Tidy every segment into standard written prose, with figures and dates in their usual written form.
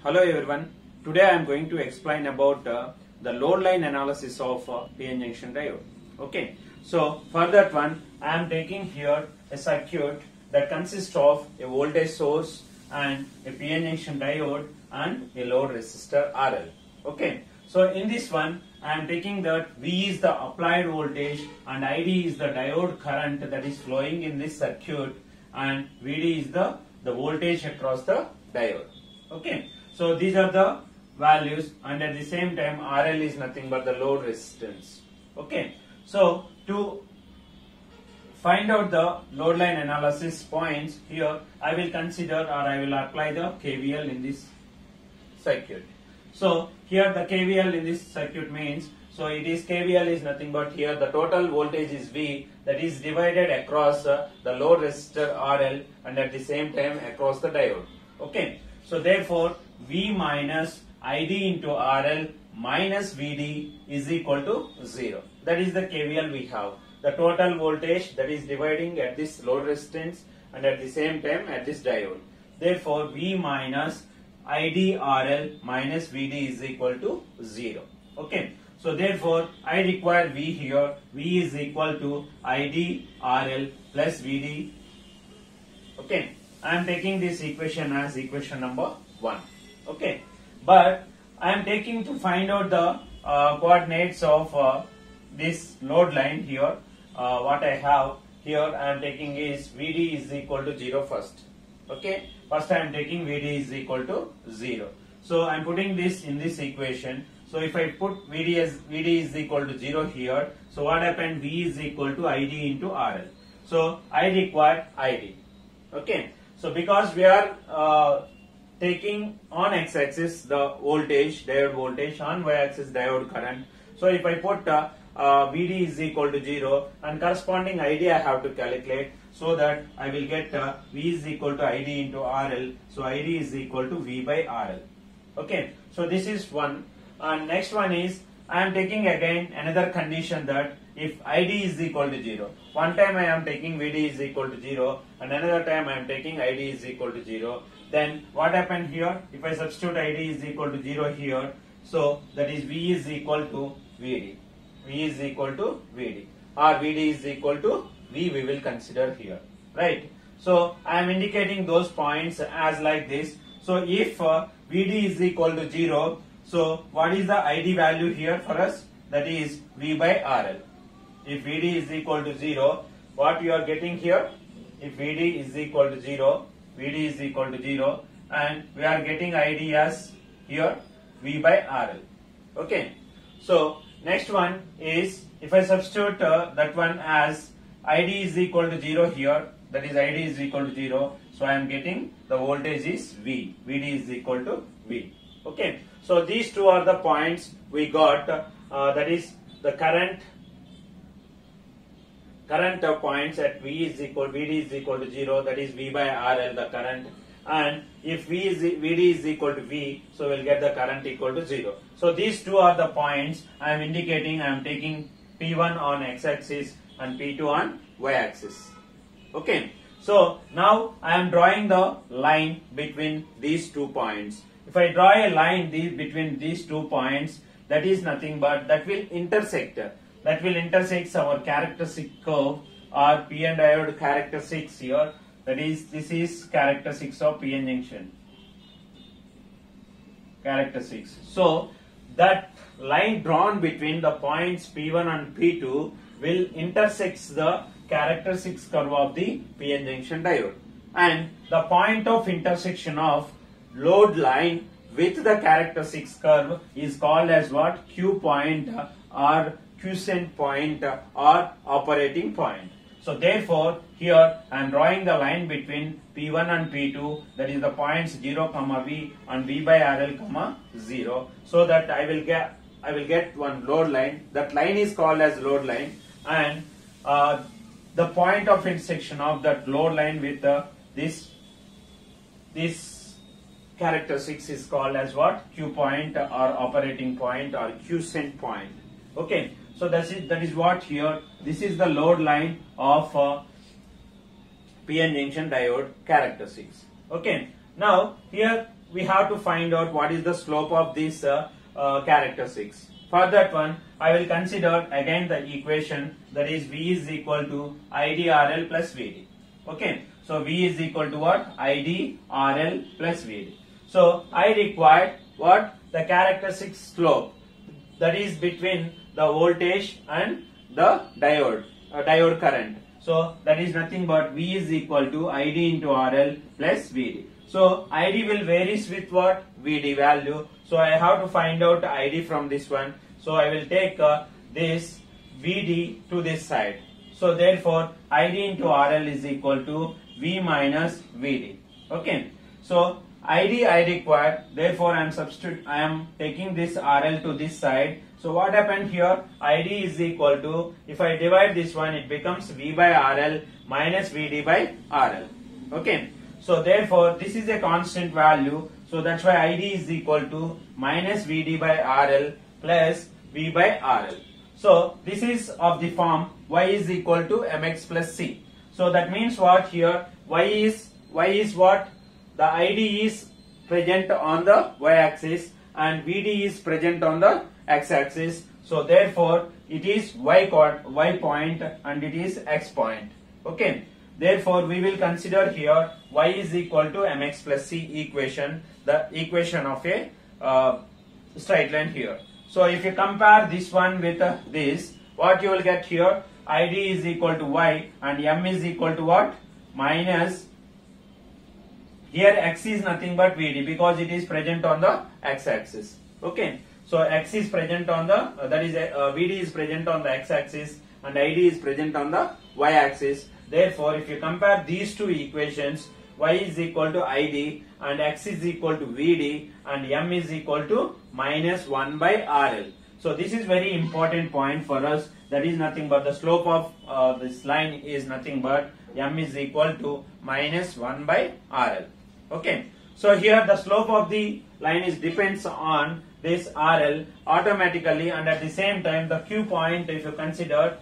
Hello everyone. Today I am going to explain about the load line analysis of PN junction diode. Okay. So for that one, I am taking here a circuit that consists of a voltage source and a PN junction diode and a load resistor RL. Okay. So in this one, I am taking that V is the applied voltage and ID is the diode current that is flowing in this circuit, and VD is the voltage across the diode. Okay. So these are the values, and at the same time RL is nothing but the load resistance. Okay. So to find out the load line analysis points, here I will consider or I will apply the KVL in this circuit. So here the KVL in this circuit means, so it is KVL is nothing but here the total voltage is V, that is divided across the load resistor RL and at the same time across the diode. Okay. So therefore V minus ID into RL minus VD is equal to 0. That is the KVL we have. The total voltage that is dividing at this load resistance and at the same time at this diode. Therefore V minus ID RL minus VD is equal to 0. Okay. So therefore I require V here. V is equal to ID RL plus VD. Okay. I am taking this equation as equation number 1. Okay. But I am taking to find out the coordinates of this load line here. What I have here, I am taking is VD is equal to 0 first. Okay. First I am taking VD is equal to 0. So I am putting this in this equation. So if I put VD is equal to 0 here, so what happened? V is equal to ID into RL. So I require ID. Okay. So because we are taking on x-axis the voltage, diode voltage, on y-axis diode current. So if I put VD is equal to 0 and corresponding ID I have to calculate, so that I will get V is equal to ID into RL. So ID is equal to V by RL. Okay. So this is one. And next one is I am taking again another condition that if ID is equal to 0. One time I am taking VD is equal to 0 and another time I am taking ID is equal to 0. Then what happened here? If I substitute ID is equal to 0 here, so that is V is equal to VD. V is equal to VD, or VD is equal to V we will consider here. Right. So I am indicating those points as like this. So if VD is equal to 0, so what is the ID value here for us? That is V by RL. If VD is equal to 0, what you are getting here? If VD is equal to 0, VD is equal to 0, and we are getting ID as here V by RL. Okay. So next one is if I substitute that one as ID is equal to 0 here, that is ID is equal to 0. So I am getting the voltage is V. VD is equal to V. Okay. So these two are the points we got. That is the current points at VD is equal to 0. That is V by RL, the current. And if VD is equal to V, so we'll get the current equal to 0. So these two are the points I am indicating. I am taking P1 on x-axis and P2 on y-axis. Okay. So now I am drawing the line between these 2 points. If I draw a line between these 2 points, that is nothing but that will intersect. That will intersect our characteristic curve or PN diode characteristics here. That is, this is characteristics of PN junction. Characteristics. So that line drawn between the points P1 and P2 will intersect the characteristics curve of the PN junction diode. And the point of intersection of load line with the characteristics curve is called as what? Q point or quiescent point or operating point. So therefore here I am drawing the line between P1 and P2, that is the points 0, V and V by RL, 0, so that I will get one load line. That line is called as load line, and the point of intersection of that load line with this characteristics is called as what? Q point or operating point or quiescent point. Okay. So that is what here. This is the load line of PN junction diode characteristics. Okay. Now here we have to find out what is the slope of this characteristics. For that one, I will consider again the equation, that is V is equal to IDRL plus VD. Okay, so V is equal to what? IDRL plus VD. So I require what? The characteristic slope, that is between the voltage and the diode current. So that is nothing but V is equal to ID into RL plus VD. So ID will varies with what? VD value. So I have to find out ID from this one. So I will take this VD to this side. So therefore ID into RL is equal to V minus VD. Okay. So ID I require. Therefore I am taking this RL to this side. So what happened here? ID is equal to, if I divide this one, it becomes V by RL minus VD by RL. Okay. So therefore this is a constant value. So that's why ID is equal to minus VD by RL plus V by RL. So this is of the form Y is equal to MX plus C. So that means what here? Y is what? The ID is present on the Y axis and VD is present on the X axis. So therefore it is Y point and it is X point. Okay. Therefore we will consider here Y is equal to MX plus C equation, the equation of a straight line here. So if you compare this one with this, what you will get here? ID is equal to Y and M is equal to what? Minus, here X is nothing but VD because it is present on the X axis. Okay. So X is present on the, VD is present on the X axis and ID is present on the Y axis. Therefore, if you compare these two equations, Y is equal to ID and X is equal to VD and M is equal to minus 1 by RL. So this is very important point for us. That is nothing but the slope of this line is nothing but M is equal to minus 1 by RL. Okay. So here the slope of the line is depends on this RL automatically, and at the same time the Q point, if you consider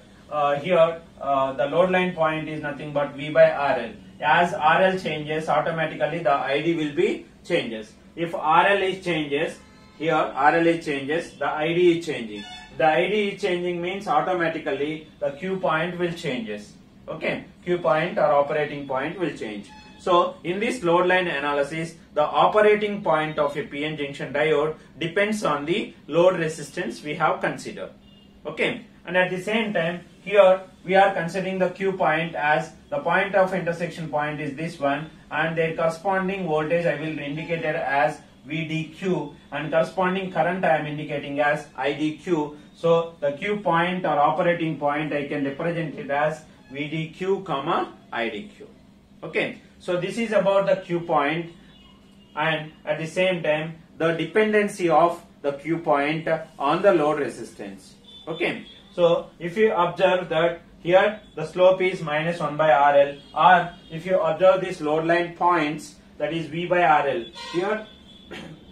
here the load line point is nothing but V by RL. As RL changes, automatically the ID will be changes. If RL is changes, here RL is changes, the ID is changing. The ID is changing means automatically the Q point will changes. Okay, Q point or operating point will change. So in this load line analysis, the operating point of a PN junction diode depends on the load resistance we have considered. Okay, and at the same time here we are considering the Q point as the point of intersection point is this one, and their corresponding voltage I will indicate it as VDQ, and corresponding current I am indicating as IDQ. So the Q point or operating point I can represent it as VDQ comma IDQ. Okay, so this is about the Q point, and at the same time the dependency of the Q point on the load resistance. Okay, so if you observe that here the slope is minus 1 by RL, or if you observe this load line points, that is V by RL, here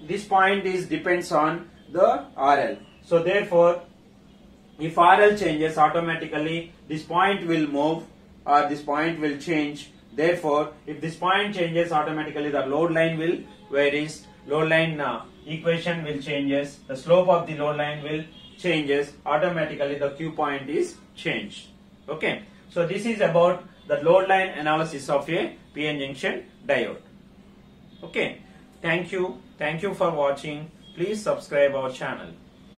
this point is depends on the RL. So therefore if RL changes, automatically this point will move or this point will change. Therefore if this point changes, automatically the load line will varies, load line equation will changes, the slope of the load line will changes, automatically the Q point is changed. Okay, so this is about the load line analysis of a PN junction diode. Okay, thank you for watching. Please subscribe our channel.